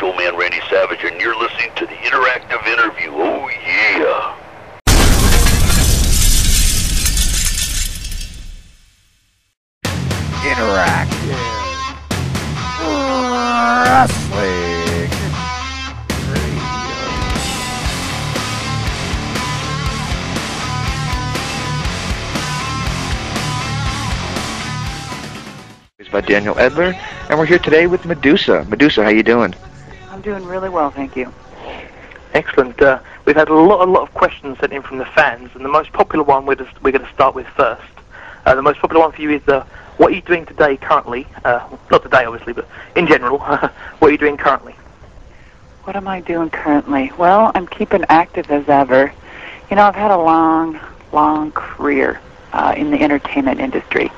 Macho Man Randy Savage, and you're listening to the Interactive Interview. Oh, yeah. Interactive Wrestling Radio. By Daniel Edler, and we're here today with Madusa. Madusa, how you doing? I'm doing really well, thank you. Excellent. We've had a lot of questions sent in from the fans, and the most popular one we're going to start with first. The most popular one for you is what are you doing today currently? Not today, obviously, but in general, what are you doing currently? What am I doing currently? Well, I'm keeping active as ever. You know, I've had a long career in the entertainment industry,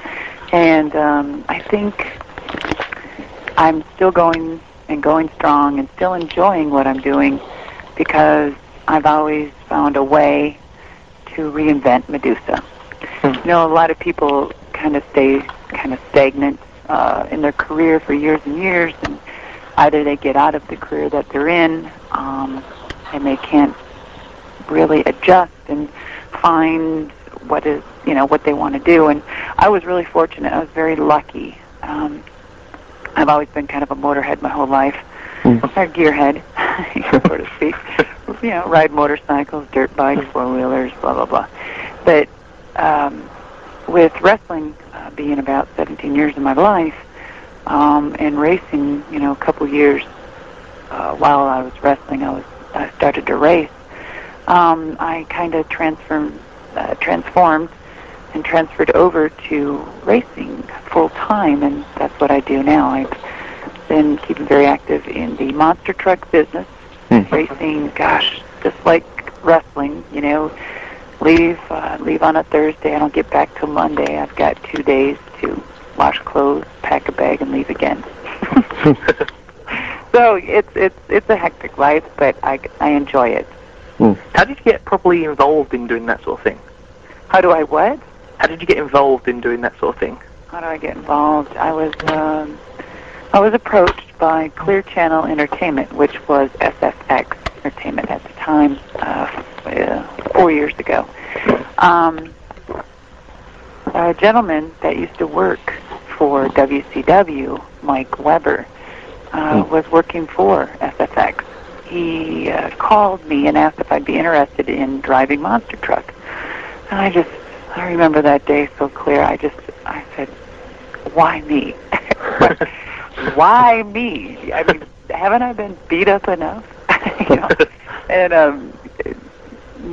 and I think I'm still going strong and still enjoying what I'm doing because I've always found a way to reinvent Madusa. You know, a lot of people kind of stay stagnant in their career for years and years, and either they get out of the career that they're in and they can't really adjust and find what they want to do. And I was really fortunate. I was very lucky. I've always been kind of a motorhead my whole life, or gearhead, so to speak. You know, ride motorcycles, dirt bikes, four-wheelers, blah, blah, blah. But with wrestling being about 17 years of my life, and racing, you know, a couple years while I was wrestling, I started to race. I kind of transformed and transferred over to racing full-time, and that's what I do now. I've been keeping very active in the monster truck business, racing, gosh, just like wrestling, you know, leave on a Thursday, I don't get back till Monday. I've got 2 days to wash clothes, pack a bag, and leave again. So it's a hectic life, but I enjoy it. How did you get properly involved in doing that sort of thing? How do I what? How did you get involved in doing that sort of thing? How do I get involved? I was approached by Clear Channel Entertainment, which was SFX Entertainment at the time, 4 years ago. A gentleman that used to work for WCW, Mike Weber, was working for SFX. He called me and asked if I'd be interested in driving monster truck. And I remember that day so clear. I said, why me? Why me? I mean, haven't I been beat up enough? You know? And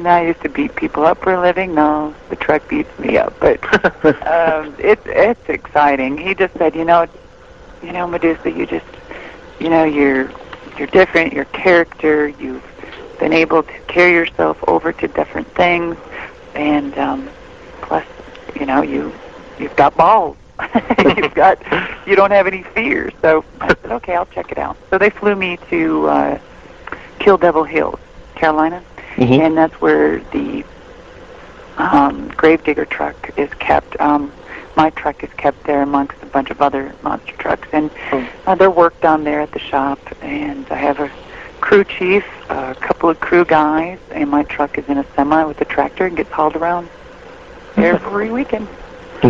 I used to beat people up for a living. No, the truck beats me up. But it's exciting. He just said, you know, Madusa, you're different. Your character, you've been able to carry yourself over to different things, and plus, you know, you've got balls. You don't have any fear. So I said, okay, I'll check it out. So they flew me to Kill Devil Hills, Carolina, and that's where the Gravedigger truck is kept. My truck is kept there amongst a bunch of other monster trucks, and they're worked on there at the shop. And I have a crew chief, a couple of crew guys, and my truck is in a semi with a tractor and gets hauled around every weekend.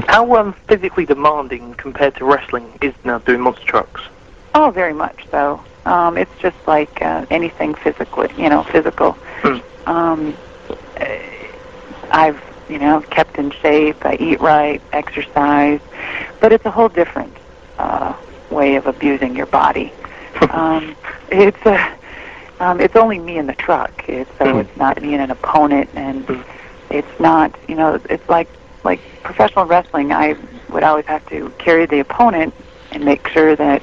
How physically demanding compared to wrestling is now doing monster trucks? Oh, very much so. It's just like anything physical. I've kept in shape. I eat right, exercise, but it's a whole different way of abusing your body. It's only me and the truck. It's not me and an opponent, and it's not. It's like professional wrestling. I would always have to carry the opponent and make sure that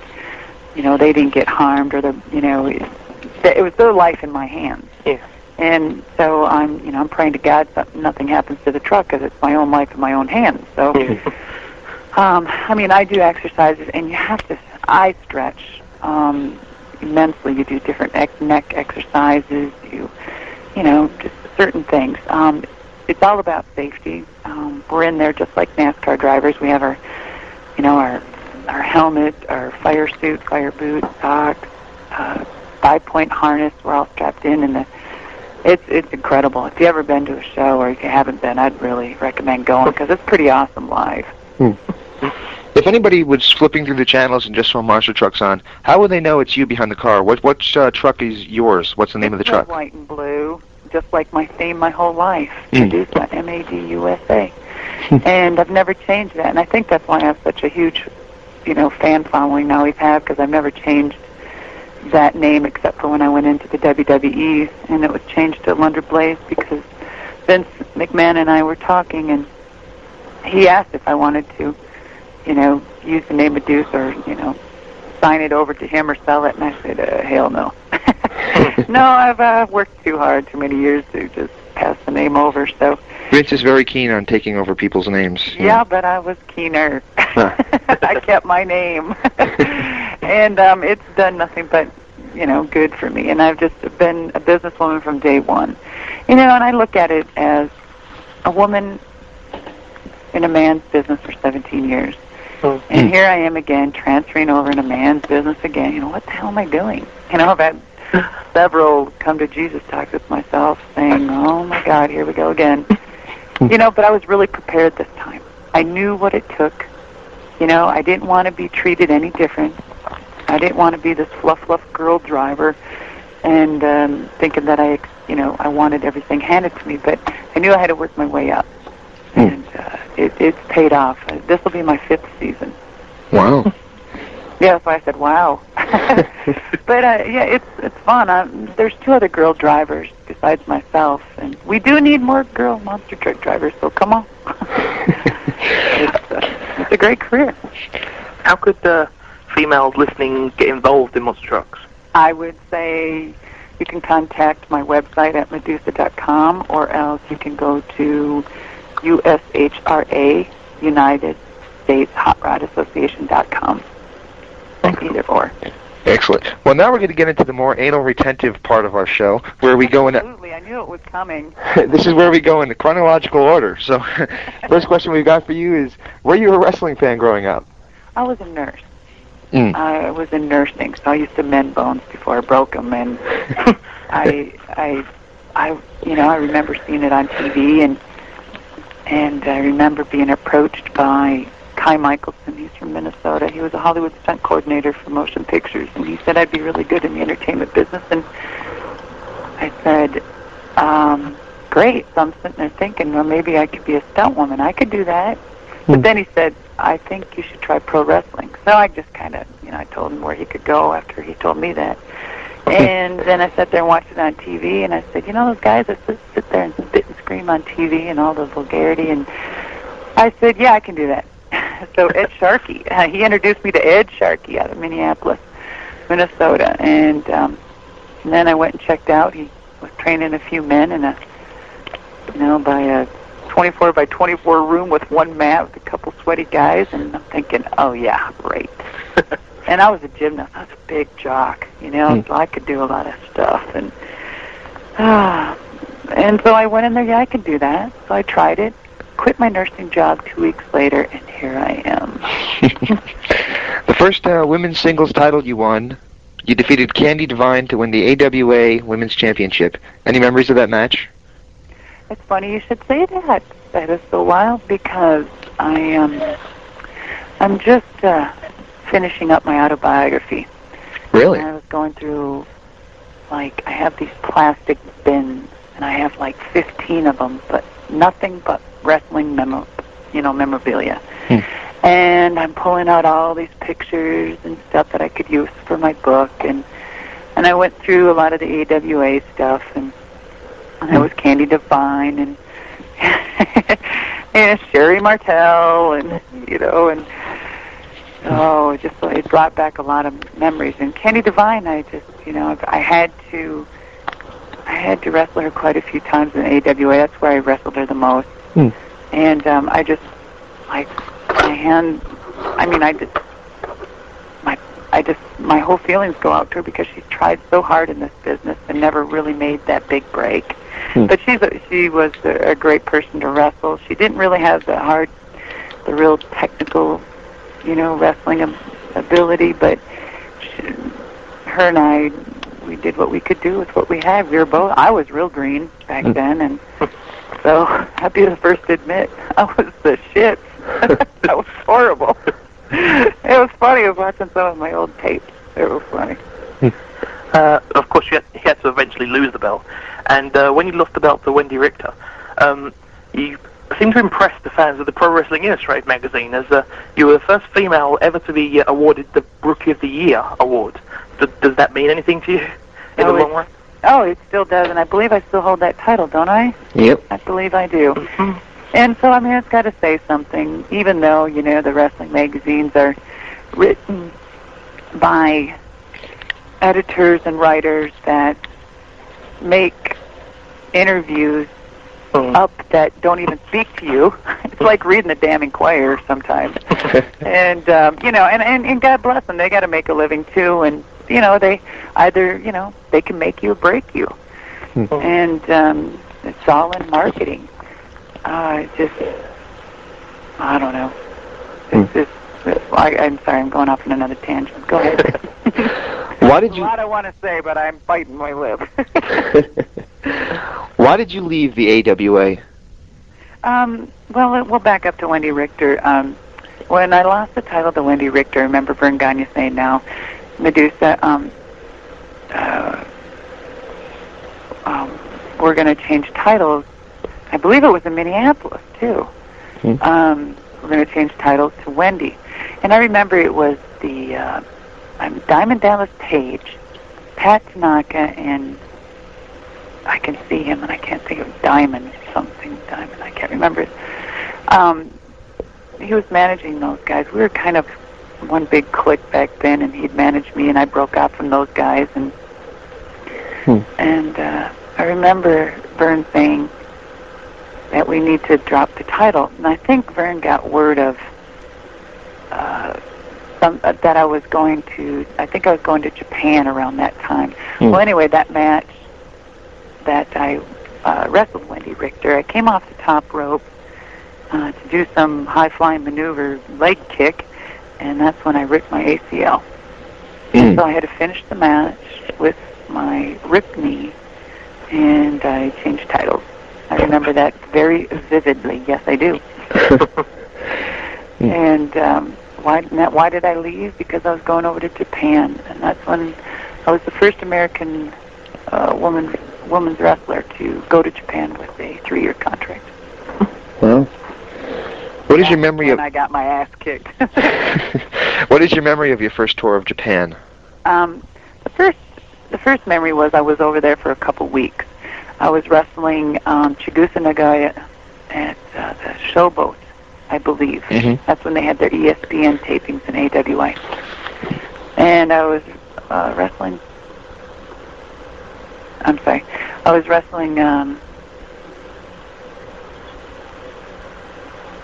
they didn't get harmed, or it was their life in my hands. Yeah. And so I'm praying to God that nothing happens to the truck, because it's my own life in my own hands. So, I do exercises, and you have to. I stretch immensely. You do different neck exercises. Just certain things. It's all about safety. We're in there just like NASCAR drivers. We have our helmet, our fire suit, fire boots, socks, 5-point harness. We're all strapped in, and it's incredible. If you've ever been to a show, or if you haven't been, I'd really recommend going, because it's pretty awesome live. If anybody was flipping through the channels and just saw Monster Trucks on, how would they know it's you behind the car? What truck is yours? What's the name of the truck? Red, white, and blue, just like my theme my whole life. Madusa, M-A-D-U-S-A. And I've never changed that, and I think that's why I have such a huge, fan following now we've had, because I've never changed that name except for when I went into the WWE, and it was changed to Lunder Blaze because Vince McMahon and I were talking, and he asked if I wanted to, use the name Madusa, or, sign it over to him or sell it, and I said, hell no. No, I've worked too hard, too many years to just pass the name over, so. Vince is very keen on taking over people's names. Yeah, but I was keener. I kept my name. And it's done nothing but, good for me. And I've just been a businesswoman from day one. And I look at it as a woman in a man's business for 17 years. And here I am again, transferring over in a man's business again. What the hell am I doing? I've had several come to Jesus talks with myself saying, oh my God, here we go again. But I was really prepared this time. I knew what it took. I didn't want to be treated any different. I didn't want to be this fluff girl driver and thinking that I wanted everything handed to me. But I knew I had to work my way up. And it's paid off. This will be my 5th season. Wow. Yeah, that's why I said wow. But it's fun. There's 2 other girl drivers besides myself, and we do need more girl monster truck drivers. So come on. It's a great career. How could females listening get involved in monster trucks? I would say you can contact my website at Madusa.com, or else you can go to USHRA, United States Hot Rod Association.com. Either or. Excellent. Well, now we're going to get into the more anal retentive part of our show, where we go in. Absolutely, I knew it was coming. This is where we go in the chronological order. So, first question we've got for you is: were you a wrestling fan growing up? I was a nurse. I was in nursing, so I used to mend bones before I broke them, and I remember seeing it on TV, and I remember being approached by Kai Michelson. He's from Minnesota. He was a Hollywood stunt coordinator for motion pictures, and he said I'd be really good in the entertainment business. And I said, great. So I'm sitting there thinking, well, maybe I could be a stunt woman. I could do that. But then he said, I think you should try pro wrestling. So I just kind of, I told him where he could go after he told me that. And then I sat there and watched it on TV, and I said, those guys that sit there and spit and scream on TV and all the vulgarity. And I said, yeah, I can do that. So Ed Sharkey, he introduced me to Ed Sharkey out of Minneapolis, Minnesota, and then I went and checked out. He was training a few men in by a 24 by 24 room with one mat with a couple sweaty guys, and I'm thinking, oh yeah, great. And I was a gymnast. I was a big jock, so I could do a lot of stuff, and so I went in there. Yeah, I could do that. So I tried it. Quit my nursing job 2 weeks later, and here I am. The first women's singles title you won, you defeated Candy Divine to win the AWA Women's Championship. Any memories of that match? It's funny you should say that. That is so wild, because I'm just finishing up my autobiography. Really? And I was going through, I have these plastic bins, and I have 15 of them, but nothing but wrestling memorabilia. And I'm pulling out all these pictures and stuff that I could use for my book, and I went through a lot of the AWA stuff, and I was Candy Divine and and Sherry Martel, and it brought back a lot of memories. And Candy Divine, I just I had to wrestle her quite a few times in AWA. That's where I wrestled her the most. And I just, my whole feelings go out to her, because she tried so hard in this business and never really made that big break. But she was a great person to wrestle. She didn't really have the real technical, wrestling ability, but her and I we did what we could do with what we had. I was real green back then, and so I'd be the first to admit I was the shit. That was horrible. It was funny. I was watching some of my old tapes. It was funny. Of course, you had to eventually lose the belt, and when you lost the belt to Wendy Richter, you seemed to impress the fans of the Pro Wrestling Illustrated magazine, as you were the first female ever to be awarded the Rookie of the Year award. Does that mean anything to you in the long run? Oh, it still does, and I believe I still hold that title, don't I? Yep. I believe I do. Mm-hmm. And so, I mean, it's got to say something, even though, you know, the wrestling magazines are written by editors and writers that make interviews up that don't even speak to you. It's like reading the damn Inquirer sometimes. And, you know, and God bless them, they got to make a living too, and, you know, they either, you know, they can make you or break you. And it's all in marketing. I don't know. I'm sorry, I'm going off on another tangent. Go ahead. Why did you? A lot I want to say, but I'm biting my lip. Why did you leave the AWA? Well, we'll back up to Wendy Richter. When I lost the title to Wendy Richter, I remember Vern Gagne saying, "Now, Madusa, we're going to change titles." I believe it was in Minneapolis too. We're going to change titles to Wendy, and I remember it was the Diamond Dallas Page, Pat Tanaka, and I can see him, and I can't think of Diamond. I can't remember. He was managing those guys. We were kind of one big clique back then, and he'd managed me, and I broke out from those guys, and I remember Vern saying that we need to drop the title, and I think Vern got word of that I was going to. I think I was going to Japan around that time. Well, anyway, that match that I wrestled Wendy Richter, I came off the top rope to do some high-flying maneuver, leg kick, and that's when I ripped my ACL. And so I had to finish the match with my ripped knee, and I changed titles. I remember that very vividly. Yes, I do. And why did I leave? Because I was going over to Japan, and that's when I was the first American woman's wrestler to go to Japan with a 3-year contract. Well, what is your memory of? I got my ass kicked. What is your memory of your first tour of Japan? The first memory was I was over there for a couple weeks. I was wrestling Chigusa Nagaya at the Showboat, I believe. That's when they had their ESPN tapings in AWA. And I was wrestling... I'm sorry. I was wrestling...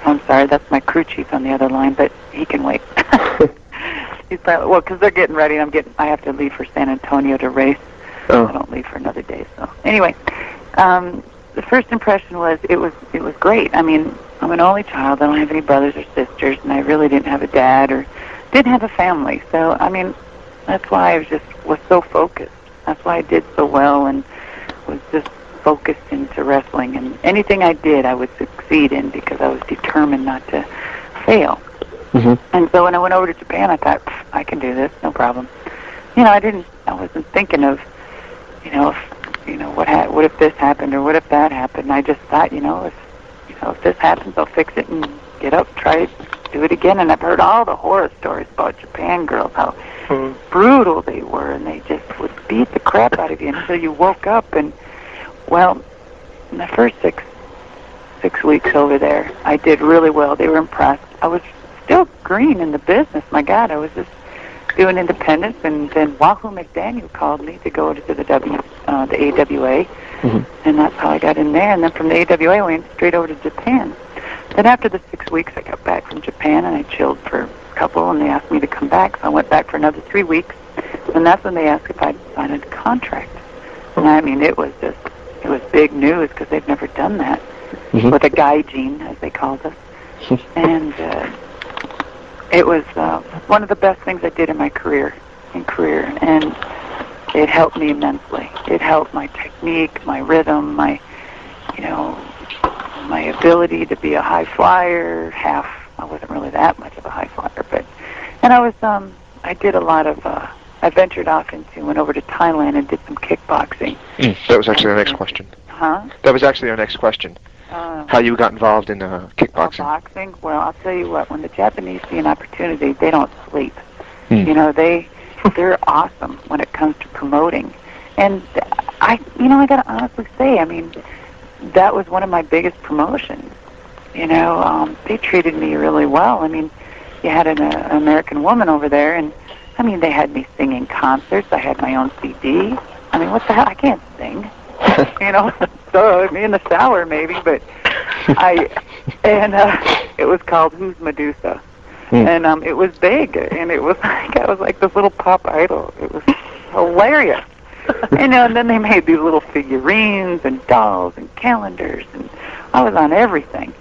I'm sorry, that's my crew chief on the other line, but he can wait. He's probably... Well, because they're getting ready, and I have to leave for San Antonio to race. I don't leave for another day, so... Anyway, the first impression was it was great. I mean, I'm an only child. I don't have any brothers or sisters, and I really didn't have a dad or didn't have a family. So, I mean, that's why I was so focused. That's why I did so well and was just focused into wrestling. And anything I did, I would succeed in because I was determined not to fail. And so when I went over to Japan, I thought, I can do this, no problem. You know, I wasn't thinking of, what if this happened or what if that happened. I just thought, if this happens, I'll fix it and get up, try it, do it again. And I've heard all the horror stories about Japan girls, how brutal they were, and they just would beat the crap out of you until you woke up. And, well, in the first six weeks over there, I did really well. They were impressed. I was still green in the business. My God, I was just doing independence, and then Wahoo McDaniel called me to go to the AWA, and that's how I got in there. And then from the AWA, I went straight over to Japan. Then after the 6 weeks, I got back from Japan, and I chilled for a couple, and they asked me to come back, so I went back for another 3 weeks, and that's when they asked if I'd signed a contract. And I mean, it was big news because they've never done that with a gaijin, as they called us. And it was one of the best things I did in my career. And it helped me immensely. It helped my technique, my rhythm, my ability to be a high flyer. I wasn't really that much of a high flyer, and I did a lot of, I ventured off went over to Thailand and did some kickboxing. That was actually our next question. Huh? That was actually our next question. How you got involved in kickboxing? Boxing? Well, I'll tell you what, when the Japanese see an opportunity, they don't sleep. They're awesome when it comes to promoting. And I got to honestly say, I mean, that was one of my biggest promotions. They treated me really well. I mean, you had an American woman over there, and I mean, they had me singing concerts. I had my own CD. I mean, what the hell? I can't sing. So me in the shower maybe, but it was called Who's Madusa, and it was big, and it was like I was like this little pop idol. It was hilarious, and then they made these little figurines and dolls and calendars, and I was on everything,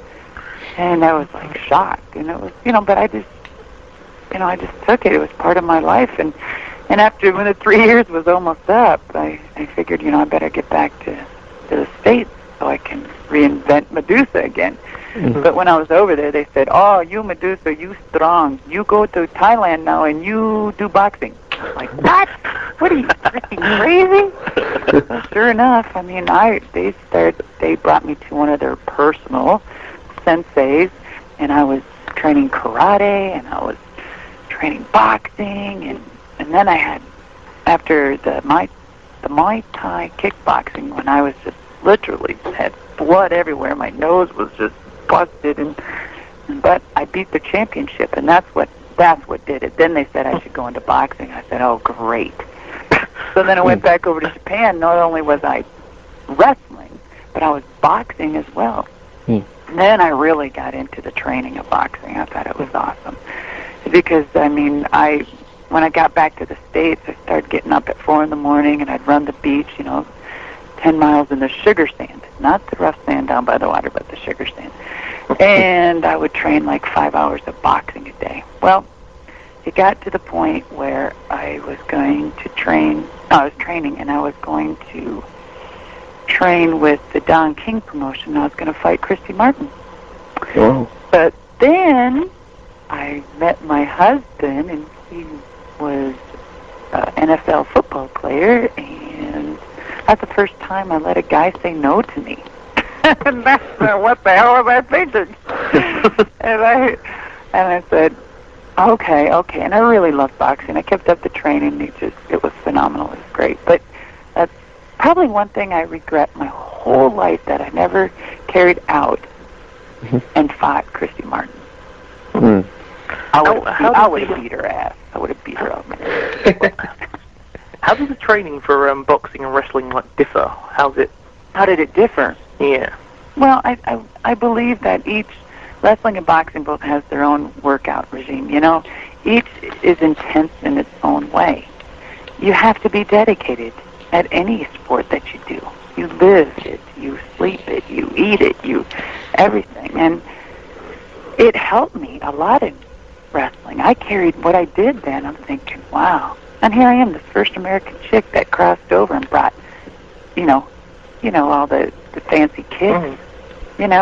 and I was like shocked, and it was but I just took it. It was part of my life, and after when the 3 years was almost up, I figured, I better get back to the States so I can reinvent Madusa again. But when I was over there, they said, "Oh, you Madusa, you strong. You go to Thailand now and you do boxing." I'm like, what? What are you freaking crazy? Well, sure enough, I mean, they brought me to one of their personal senseis, and I was training karate, and I was training boxing, and then I had, after the Muay Thai kickboxing, when I was just literally had blood everywhere, my nose was just busted, but I beat the championship, and that's what did it. Then they said I should go into boxing. I said, oh, great. So then I went back over to Japan. Not only was I wrestling, but I was boxing as well. And then I really got into the training of boxing. I thought it was awesome. Because, I mean, when I got back to the States, I started getting up at 4 in the morning, and I'd run the beach, 10 miles in the sugar sand. Not the rough sand down by the water, but the sugar sand. And I would train like 5 hours of boxing a day. Well, it got to the point where I was going to I was training, and I was going to train with the Don King promotion. I was going to fight Christy Martin. Wow. But then I met my husband, and he was an NFL football player, and that's the first time I let a guy say no to me. And that's what the hell was I thinking? and I said, okay, and I really loved boxing. I kept up the training. It was phenomenal. It was great. But that's probably one thing I regret my whole life, that I never carried out and fought Christy Martin. I would have beat her ass. I would have beat her up. How does the training for boxing and wrestling differ? How did it differ? Yeah. Well, I believe that each wrestling and boxing both has their own workout regime. Each is intense in its own way. You have to be dedicated at any sport that you do. You live it, you sleep it, you eat it, everything. And it helped me a lot in wrestling. I carried what I did then. I'm thinking, wow. And here I am, this first American chick that crossed over and brought, all the fancy kicks, and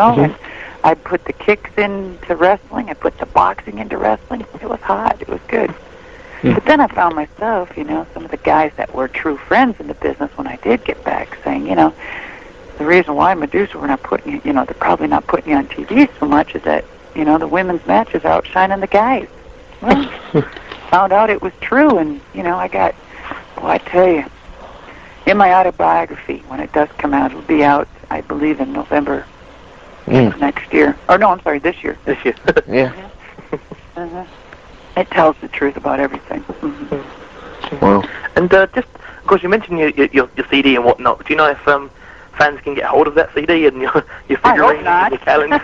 I put the kicks into wrestling. I put the boxing into wrestling. It was hot. It was good. But then I found myself, some of the guys that were true friends in the business when I did get back saying, the reason why Madusa, we're not putting you, they're probably not putting you on TV so much is that, the women's matches are outshining the guys. Well, found out it was true, and, I tell you, in my autobiography, when it does come out, it'll be out, I believe, in November next year. Or no, I'm sorry, this year. This year. Yeah. It tells the truth about everything. Wow. And just, of course, you mentioned your CD and whatnot. Do you know if fans can get hold of that CD and your figurine and your calendar?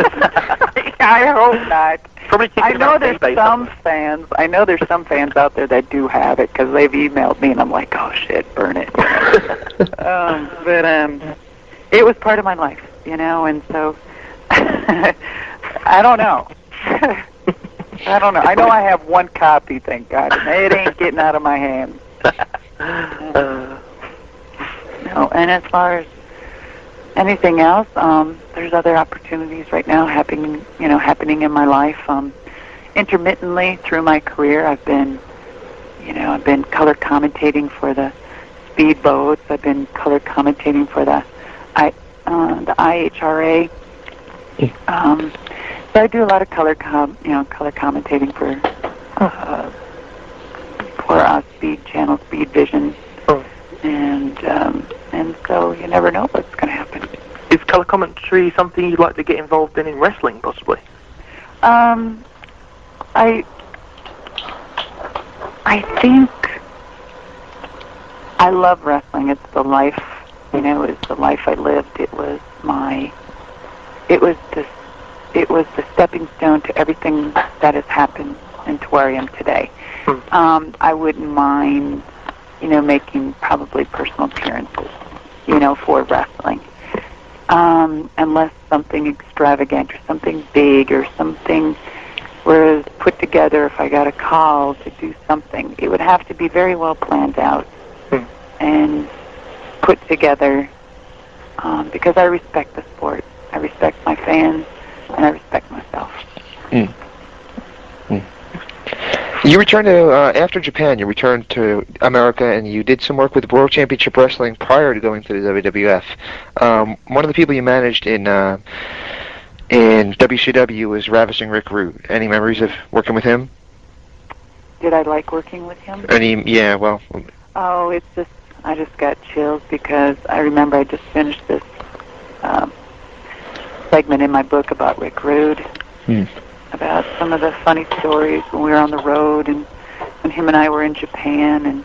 I hope not. Probably I know there's some fans. I know there's some fans out there that do have it because they've emailed me, and I'm like, oh shit, burn it. But it was part of my life, and so I don't know. I don't know. I know I have one copy, thank God, and it ain't getting out of my hands. And as far as anything else, there's other opportunities right now happening in my life. Intermittently through my career, I've been color commentating for the speedboats. I've been color commentating for the IHRA. So I do a lot of color commentating for Speed Channel, Speed Vision, and so you never know what's going to happen. Is color commentary something you'd like to get involved in wrestling, possibly? I think I love wrestling. It's the life, it's the life I lived. It was the stepping stone to everything that has happened and to where I am today. I wouldn't mind, making probably personal appearances, for wrestling. Unless something extravagant or something big or something was put together, if I got a call to do something, it would have to be very well planned out and put together, because I respect the sport. I respect my fans, and I respect myself. You returned to, after Japan, you returned to America, and you did some work with World Championship Wrestling prior to going to the WWF. One of the people you managed in WCW was Ravishing Rick Rude. Any memories of working with him? Did I like working with him? Oh, it's just, I just got chills because I remember I just finished this segment in my book about Rick Rude, about some of the funny stories when we were on the road and when him and I were in Japan, and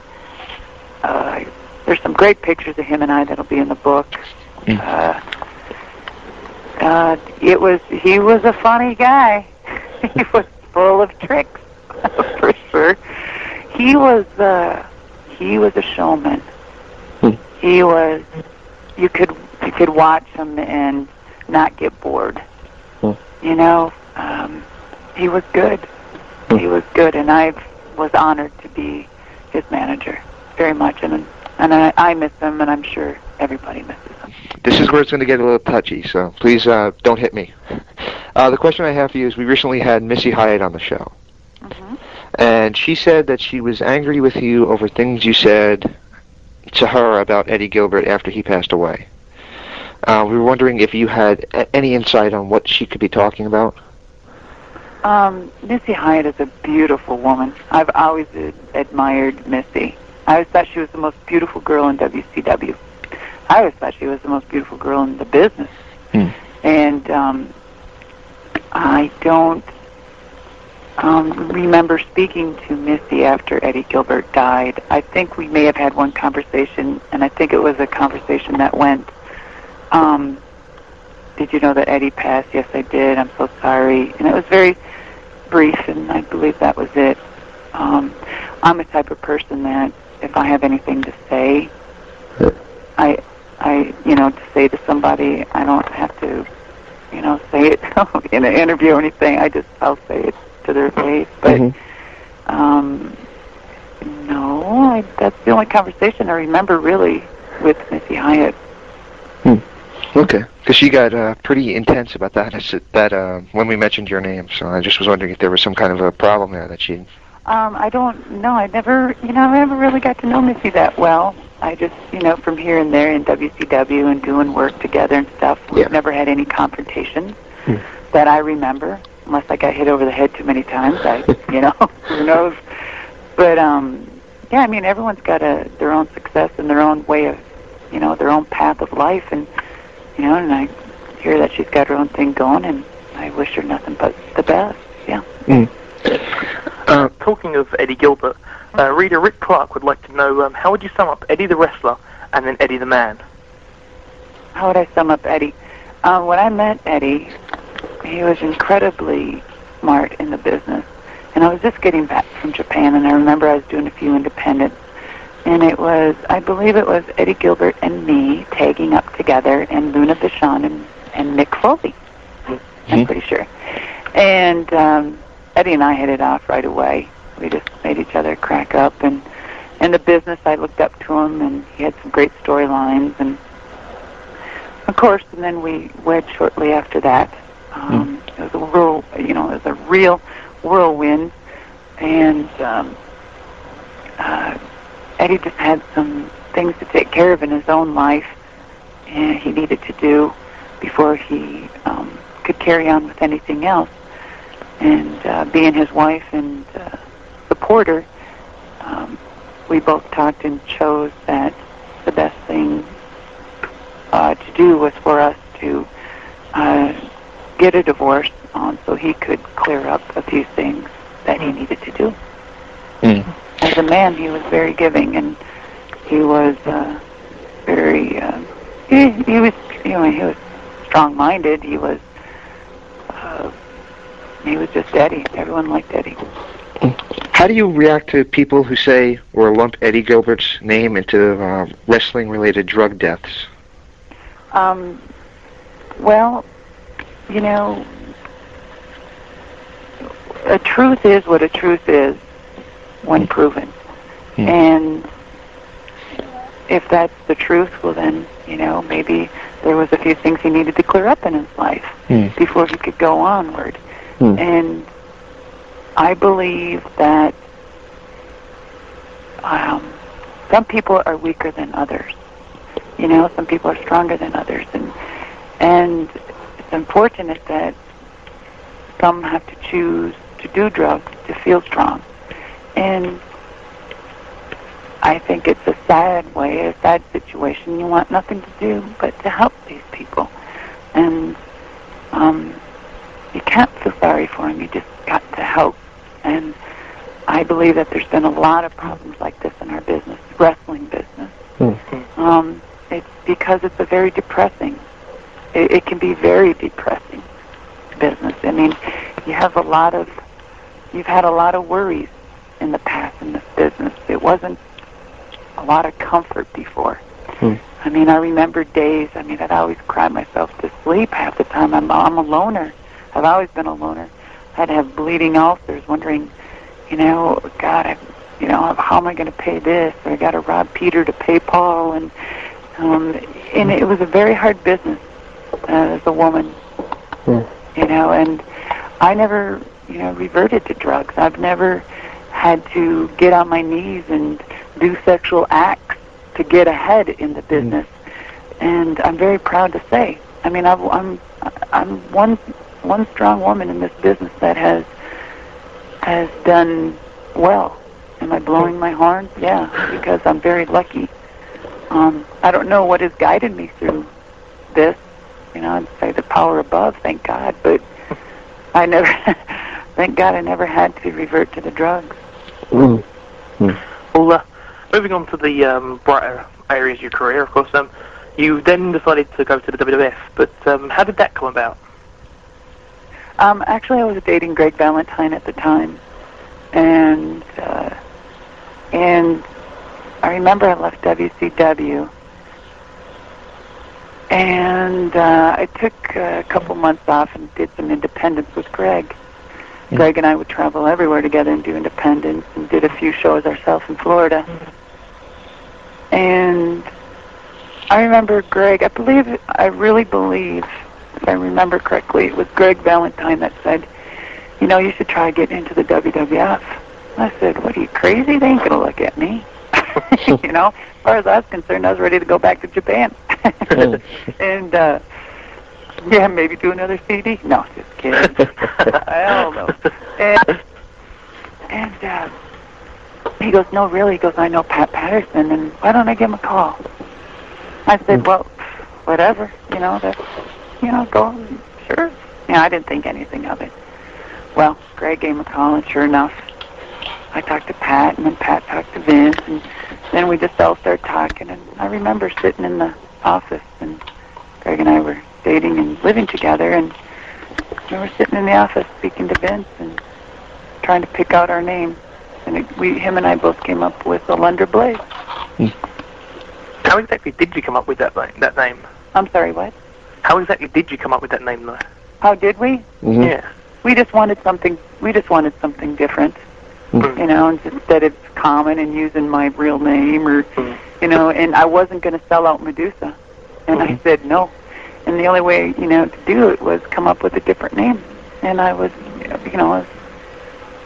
there's some great pictures of him and I that'll be in the book. He was a funny guy. He was full of tricks, for sure. He was a showman. He was, you could watch him and not get bored. He was good. He was good, and I was honored to be his manager very much, and I miss him, and I'm sure everybody misses him. This is where it's going to get a little touchy, so please don't hit me. The question I have for you is, we recently had Missy Hyatt on the show, and she said that she was angry with you over things you said to her about Eddie Gilbert after he passed away. We were wondering if you had any insight on what she could be talking about. Missy Hyatt is a beautiful woman. I've always admired Missy. I always thought she was the most beautiful girl in WCW. I always thought she was the most beautiful girl in the business. And I don't remember speaking to Missy after Eddie Gilbert died. I think we may have had one conversation, and I think it was a conversation that went, did you know that Eddie passed? Yes, I did. I'm so sorry. And it was very brief, and I believe that was it. I'm a type of person that if I have anything to say, to say to somebody, I don't have to, say it in an interview or anything. I'll say it to their face. But, no, that's the only conversation I remember really with Missy Hyatt. Okay, because she got pretty intense about that when we mentioned your name. So I just was wondering if there was some kind of a problem there that she. I don't know. I never really got to know Missy that well. I just, from here and there in WCW and doing work together and stuff. We've never had any confrontations that I remember, unless I got hit over the head too many times. Who knows? But everyone's got their own success and their own way of, their own path of life, and and I hear that she's got her own thing going, and I wish her nothing but the best. Yeah. Talking of Eddie Gilbert, reader Rick Clark would like to know, how would you sum up Eddie the wrestler and then Eddie the man? How would I sum up Eddie? When I met Eddie, he was incredibly smart in the business. And I was just getting back from Japan, and I remember I was doing a few independents. And I believe it was Eddie Gilbert and me tagging up together, and Luna Vachon and Mick Foley. I'm pretty sure. And Eddie and I hit it off right away. We just made each other crack up, and in the business, I looked up to him, and he had some great storylines, and of course, and then we wed shortly after that. It was a real whirlwind, and Eddie just had some things to take care of in his own life, and he needed to do before he could carry on with anything else. And being his wife and supporter, we both talked and chose that the best thing to do was for us to get a divorce so he could clear up a few things that he needed to do. As a man, he was very giving, and he was very he was strong-minded. He was just Eddie. Everyone liked Eddie. How do you react to people who say or lump Eddie Gilbert's name into wrestling-related drug deaths? Well, a truth is what a truth is when proven. And if that's the truth, well then, maybe there was a few things he needed to clear up in his life before he could go onward. And I believe that some people are weaker than others. Some people are stronger than others, and it's unfortunate that some have to choose to do drugs to feel strong. And I think it's a sad situation. You want nothing to do but to help these people. And you can't feel sorry for them. You just got to help. And I believe that there's been a lot of problems like this in our business, wrestling business. It's because it's a very depressing. It can be very depressing business. I mean, you've had a lot of worries in the past in this business. It wasn't a lot of comfort before. I mean, I remember days, I'd always cry myself to sleep half the time. I'm a loner. I've always been a loner. I'd have bleeding ulcers, wondering, God, how am I going to pay this? Or I got to rob Peter to pay Paul, and it was a very hard business as a woman, and I never, reverted to drugs. I've never had to get on my knees and do sexual acts to get ahead in the business, and I'm very proud to say, I'm one strong woman in this business that has done well. Am I blowing my horn? Yeah, because I'm very lucky. I don't know what has guided me through this. I'd say the power above, thank God. But thank God I never had to revert to the drugs. Well, moving on to the brighter areas of your career, of course, you then decided to go to the WWF, but how did that come about? Actually, I was dating Greg Valentine at the time, and I remember I left WCW, and I took a couple months off and did some independence with Greg. Greg and I would travel everywhere together and do independence, and did a few shows ourselves in Florida. And I remember Greg, I really believe, if I remember correctly, it was Greg Valentine that said, you should try getting into the WWF. I said, what, are you crazy? They ain't going to look at me. As far as I was concerned, I was ready to go back to Japan. And, maybe do another CD. No, just kidding. Hell no. And he goes, no, really? He goes, I know Pat Patterson, and why don't I give him a call? I said, well, whatever, go, sure. I didn't think anything of it. Well, Greg gave him a call, and sure enough, I talked to Pat, and then Pat talked to Vince, and then we just all started talking, and I remember sitting in the office, and Greg and I were dating and living together, and we were sitting in the office speaking to Vince and trying to pick out our name, and him and I both came up with the Lunder Blaze. How exactly did you come up with that name? I'm sorry, what? How exactly did you come up with that name, though? How did we? Yeah. We just wanted something different. you know, instead it's common and using my real name or, you know, and I wasn't going to sell out Madusa. And I said no. And the only way, you know, to do it was come up with a different name. And I was, you know, I was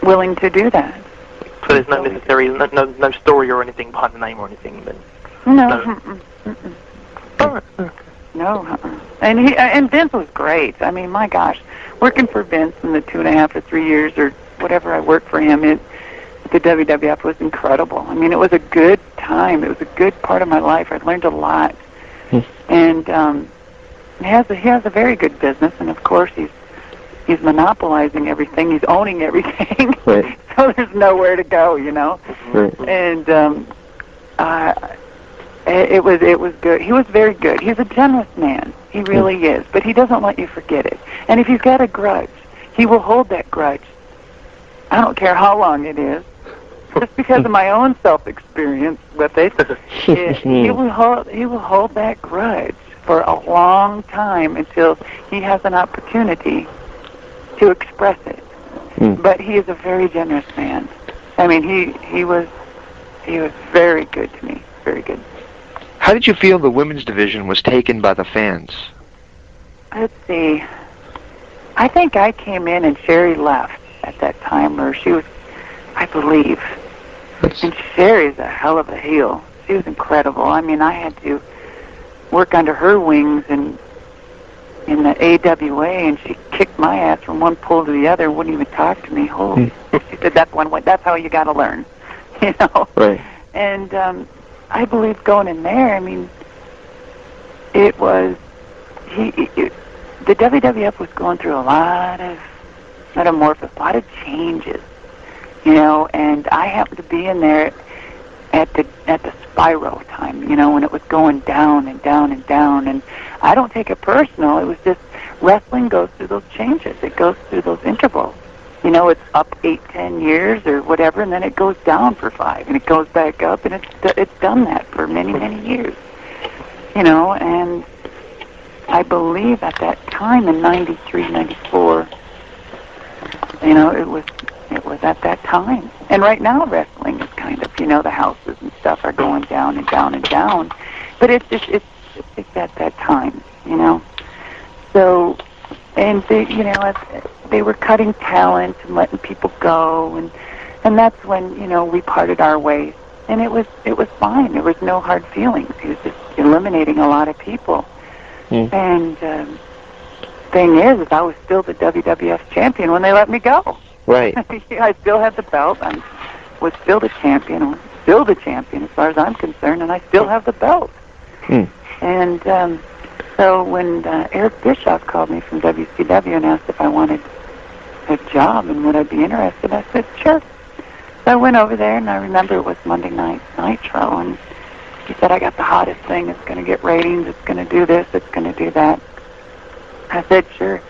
willing to do that. So there's no necessary, no story or anything behind the name or anything then? No. No. And Vince was great. I mean, my gosh, working for Vince in the 2.5 to 3 years or whatever I worked for him at the WWF was incredible. I mean, it was a good time. It was a good part of my life. I learned a lot. And he has a very good business, and of course he's monopolizing everything. He's owning everything. Right. So there's nowhere to go, you know. Right. And it was good. He was very good. He's a generous man. He really is. But he doesn't let you forget it. And if he's got a grudge, he will hold that grudge. I don't care how long it is. Just because of my own self-experience with it, he will hold that grudge for a long time until he has an opportunity to express it. But he is a very generous man. I mean, he was very good to me. Very good. How did you feel the women's division was taken by the fans? Let's see. I think I came in and Sherry left at that time, or she was, I believe. And Sherry's a hell of a heel. She was incredible. I mean, I had to work under her wings in the AWA, and she kicked my ass from one pole to the other and wouldn't even talk to me. She said, that's one way. That's how you got to learn, you know. Right. And I believe going in there, I mean, it was the WWF was going through a lot of metamorphosis, a lot of changes, you know. And I happened to be in there at the spiral time, you know, when it was going down and down and down. And I don't take it personal. It was just wrestling goes through those changes. It goes through those intervals. You know, it's up 8-10 years or whatever, and then it goes down for 5, and it goes back up, and it's done that for many, many years. You know, and I believe at that time in 93, 94, you know, it was at that time. And right now wrestling is kind of, you know, the houses and stuff are going down and down and down. But it's at that time, you know. So, and you know, they were cutting talent and letting people go, and that's when, you know, we parted our ways. And it was fine. There was no hard feelings. He was just eliminating a lot of people. And thing is I was still the WWF champion when they let me go. Right. I still had the belt. I was still the champion. I was still the champion as far as I'm concerned, and I still have the belt. And so when Eric Bischoff called me from WCW and asked if I wanted a job and would I be interested, I said sure. So I went over there, and I remember it was Monday Night Nitro, and he said, I got the hottest thing. It's going to get ratings. It's going to do this. It's going to do that. I said sure.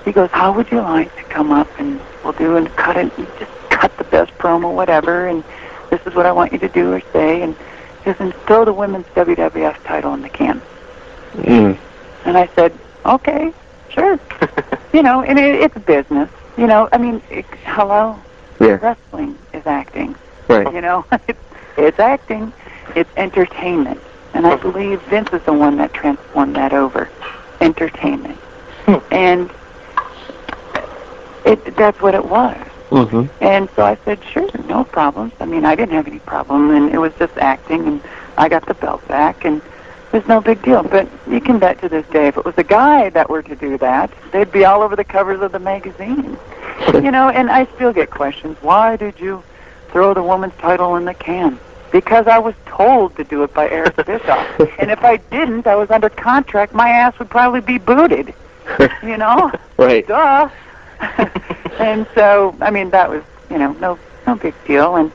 He goes, how would you like to come up and we'll do and cut it, and just cut the best promo, whatever, and this is what I want you to do or say, and just throw the women's WWF title in the can. And I said, okay, sure. You know, and it's business. You know, I mean, hello? Yeah. Wrestling is acting. Right. You know, it's acting. It's entertainment. And I believe Vince is the one that transformed that over. Entertainment. And that's what it was. And so I said, sure, no problems. I mean, I didn't have any problem, and it was just acting, and I got the belt back, and it was no big deal. But you can bet to this day, if it was a guy that were to do that, they'd be all over the covers of the magazine. You know, and I still get questions, why did you throw the woman's title in the can? Because I was told to do it by Eric Bischoff. And if I didn't, I was under contract, my ass would probably be booted. You know? Right. Duh. And so, I mean, that was, you know, no big deal. And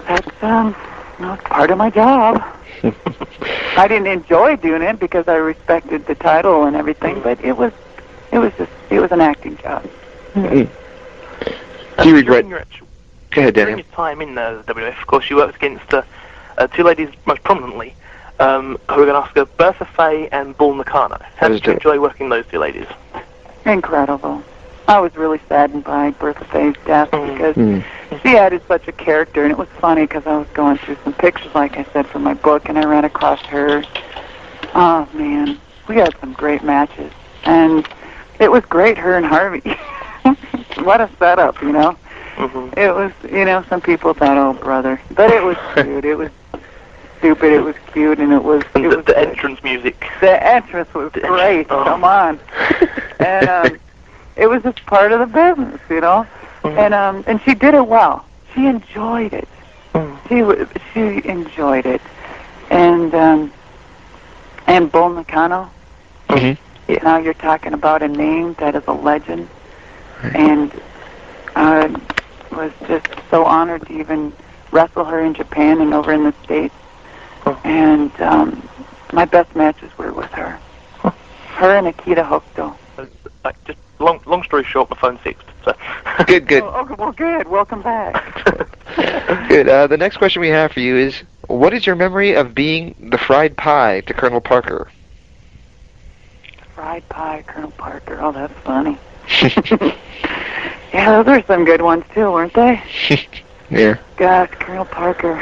that's, you know, part of my job. I didn't enjoy doing it because I respected the title and everything, but it was an acting job. Do you regret? Go ahead, Daniel. During your time in the WWF, of course, you worked against two ladies most prominently, who are going to ask her, Bertha Faye and Bull Nakano. How did you enjoy working those two ladies? Incredible. I was really saddened by Bertha Faye's death because she added such a character, and it was funny because I was going through some pictures, like I said, for my book, and I ran across her. Oh, man, we had some great matches, and it was great, her and Harvey. What a setup, you know. Mm-hmm. It was, you know, some people thought, oh, brother. But it was cute. It was stupid. It was cute, and it was the entrance music. The entrance was great. Oh. Come on. And it was just part of the business, you know. Mm-hmm. And she did it well. She enjoyed it. Mm. She enjoyed it. And Bull Nakano. Mm-hmm. Yeah. Now you're talking about a name that is a legend. Right. And I was just so honored to even wrestle her in Japan and over in the States. Oh. And my best matches were with her. Oh. Her and Akita Hokuto. Just long story short, my phone's fixed. So. Good. Oh, okay, well, good. Welcome back. Good. The next question we have for you is, what is your memory of being the fried pie to Colonel Parker? Fried pie, Colonel Parker. Oh, that's funny. Yeah, those were some good ones, too, weren't they? Yeah. Gosh, Colonel Parker.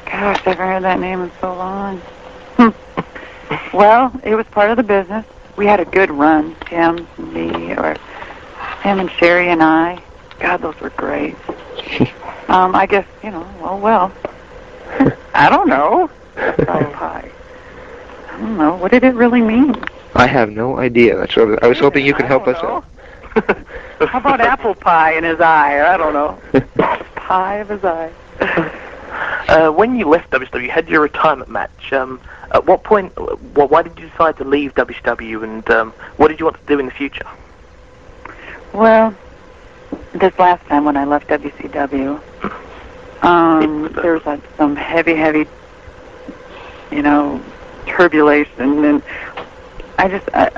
Gosh, I haven't heard that name in so long. Well, it was part of the business. We had a good run, Tim and me, or him and Sherry and I. God, those were great. I guess, you know, well. I don't know. Fried pie. I don't know. What did it really mean? I have no idea. That's what I was hoping you could help us out. How about apple pie in his eye? I don't know. Pie of his eye. When you left WCW, you had your retirement match. At what point, why did you decide to leave WCW, and what did you want to do in the future? Well, this last time when I left WCW, there was some heavy, you know, turbulation, and I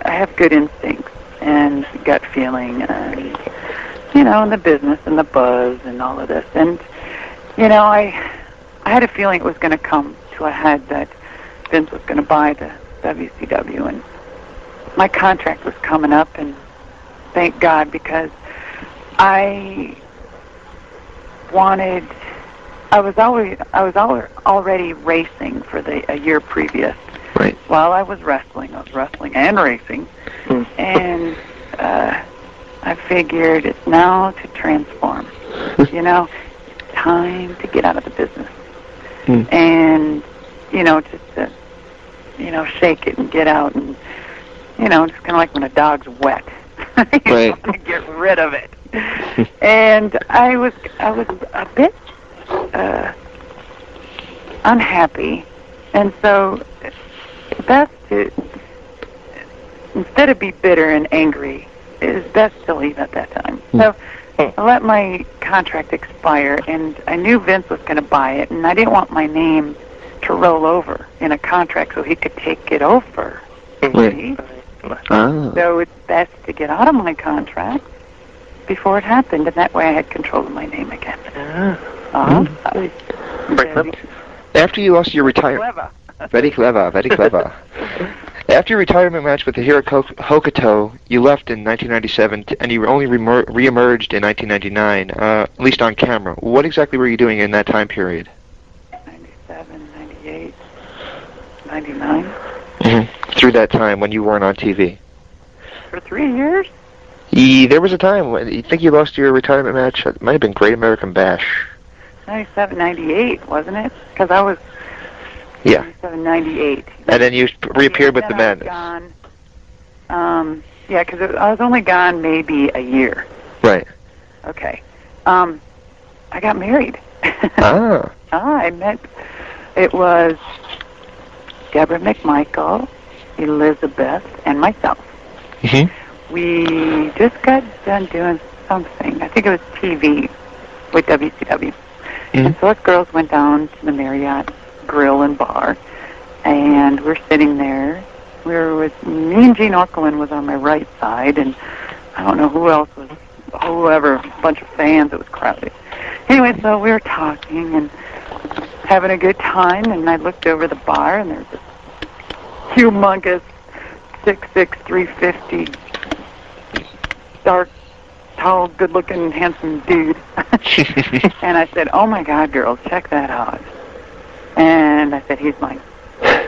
have good instincts and gut feeling, and you know, and the business and the buzz and all of this, and you know, I had a feeling it was going to come to a head that Vince was going to buy the WCW, and my contract was coming up, and thank God, because I was already racing for a year previous. Right. While I was wrestling and racing, and I figured it's now to transform. You know, it's time to get out of the business, and you know, just to, you know, shake it and get out, and you know, just kind of like when a dog's wet, you right. want to get rid of it. And I was a bit unhappy, and so best to, instead of be bitter and angry, it is best to leave at that time. So I let my contract expire, and I knew Vince was going to buy it, and I didn't want my name to roll over in a contract so he could take it over. Right. So it's best to get out of my contract before it happened, and that way I had control of my name again. After you lost your retirement... Very clever. After your retirement match with the Hiro Hokuto, you left in 1997, and you only re-emerged in 1999, at least on camera. What exactly were you doing in that time period? 97, 98, 99. Mm-hmm. Through that time when you weren't on TV. For 3 years? There was a time when you think you lost your retirement match. It might have been Great American Bash. 97, 98, wasn't it? Because I was... Yeah. 97, 98. And then you reappeared with the Madness. Yeah, because I was only gone maybe a year. Right. Okay. I got married. I met... It was Deborah McMichael, Elizabeth, and myself. Mm-hmm. We just got done doing something. I think it was TV with WCW. Mm-hmm. And so us girls went down to the Marriott Grill and Bar, and we're sitting there. We were with me and Gene Orkelin was on my right side, and I don't know who else was, whoever, a bunch of fans. It was crowded. Anyway, so we were talking and having a good time, and I looked over the bar, and there's this humongous 6'6", 350 dark tall, good-looking, handsome dude. And I said, oh, my God, girls, check that out. And I said, he's mine.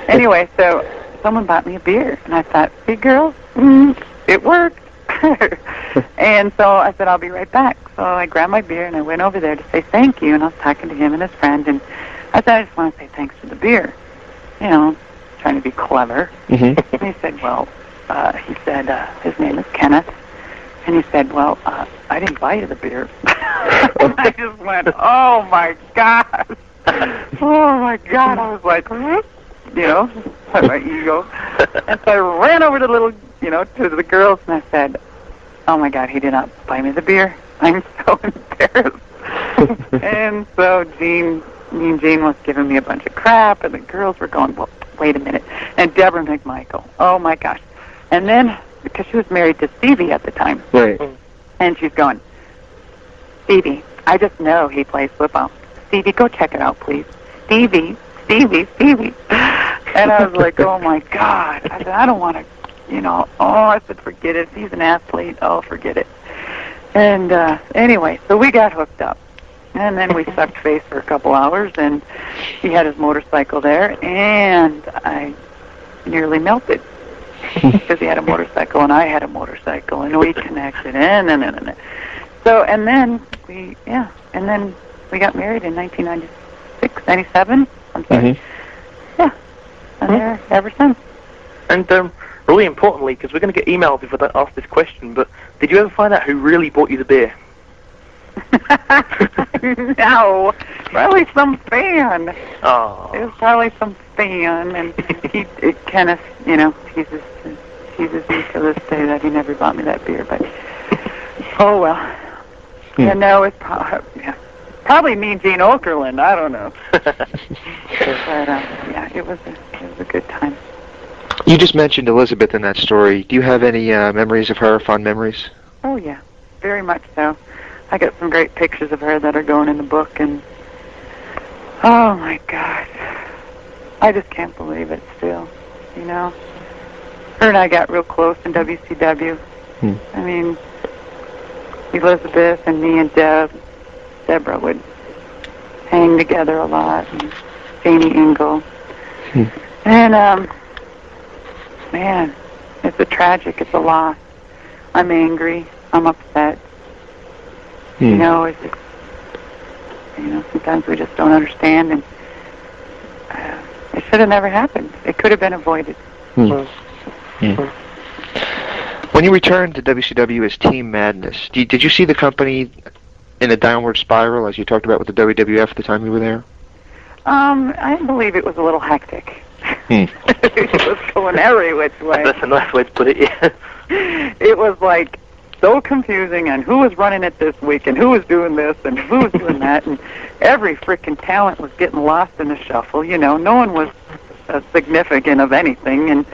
Anyway, so someone bought me a beer. And I thought, see, girls, it worked. And so I said, I'll be right back. So I grabbed my beer, and I went over there to say thank you. And I was talking to him and his friend. And I said, I just want to say thanks for the beer. You know, trying to be clever. Mm-hmm. And he said, well, his name is Kenneth. And he said, well, I didn't buy you the beer. And I just went, oh, my God. Oh, my God. I was like, you know, my ego. And so I ran over to to the girls, and I said, oh, my God, he did not buy me the beer. I'm so embarrassed. And so me and Jean was giving me a bunch of crap, and the girls were going, well, wait a minute. And Deborah McMichael, oh, my gosh. And then, because she was married to Stevie at the time. Right. And she's going, Stevie, I just know he plays football. Stevie, go check it out, please. Stevie. And I was like, oh, my God. I said, I don't want to, I said, forget it. If he's an athlete, oh, forget it. And anyway, so we got hooked up. And then we sucked face for a couple hours, and he had his motorcycle there, and I nearly melted. Because he had a motorcycle and I had a motorcycle, and we connected, and then we got married in 1996, 97. I'm sorry. Mm-hmm. Yeah, and there ever since. And really importantly, because we're going to get emails if I don't ask this question, but did you ever find out who really bought you the beer? No, probably some fan. Oh. It was probably some fan, and Kenneth, teases me to this day that he never bought me that beer, but oh well. Yeah, no, it's probably me, Gene Okerlund. I don't know. But yeah, it was a good time. You just mentioned Elizabeth in that story. Do you have any memories of her, fond memories? Oh yeah, very much so. I got some great pictures of her that are going in the book, and oh my God, I just can't believe it still, Her and I got real close in WCW. I mean, Elizabeth and me and Deborah would hang together a lot, and Janie Engel. And, man, it's it's a loss. I'm angry, I'm upset. It's just, sometimes we just don't understand, and it should have never happened. It could have been avoided. When you returned to WCW as Team Madness, did you see the company in a downward spiral, as you talked about with the WWF at the time you were there? I believe it was a little hectic. It was going every which way. That's a nice way to put it, yeah. It was like so confusing, and who was running it this week, and who was doing this, and who was doing that, and every frickin' talent was getting lost in the shuffle. No one was significant of anything, and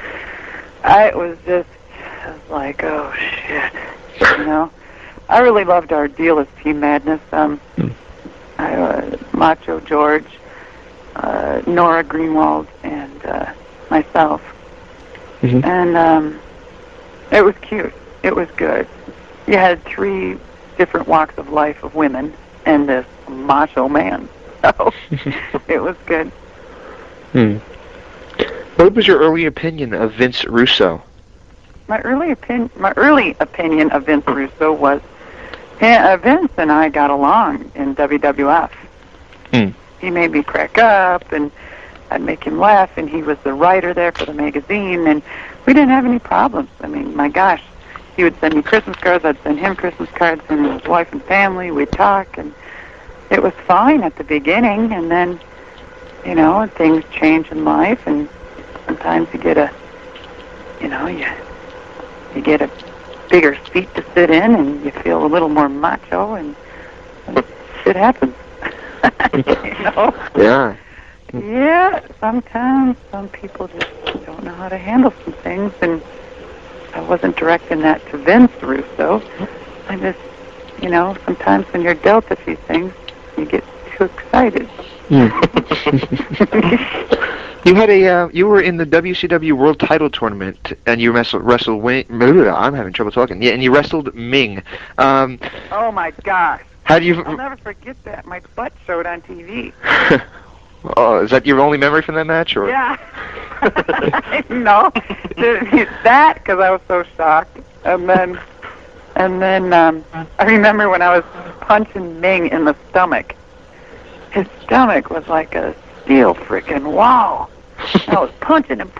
I was like, oh shit, I really loved our deal as Team Madness. Macho George, Nora Greenwald, and myself, and it was cute. It was good. You had 3 different walks of life of women and this macho man. So it was good. What was your early opinion of Vince Russo? My early opinion of Vince Russo was Vince and I got along in WWF. He made me crack up, and I'd make him laugh, and he was the writer there for the magazine, and we didn't have any problems. I mean, my gosh. He would send me Christmas cards, I'd send him Christmas cards, and his wife and family, we'd talk, and it was fine at the beginning, and then, things change in life, and sometimes you get you get a bigger seat to sit in, and you feel a little more macho, and shit happens. Yeah. Yeah, sometimes some people just don't know how to handle some things, and I wasn't directing that to Vince Russo. I just, sometimes when you're dealt a few things, you get too excited. You had a you were in the WCW World Title Tournament, and you wrestled I'm having trouble talking. Yeah, and you wrestled Ming. Oh my gosh! How do you? I'll never forget that. My butt showed on TV. Oh, is that your only memory from that match, or? Yeah. No, that because I was so shocked, and then I remember when I was punching Ming in the stomach. His stomach was like a steel freaking wall. I was punching him.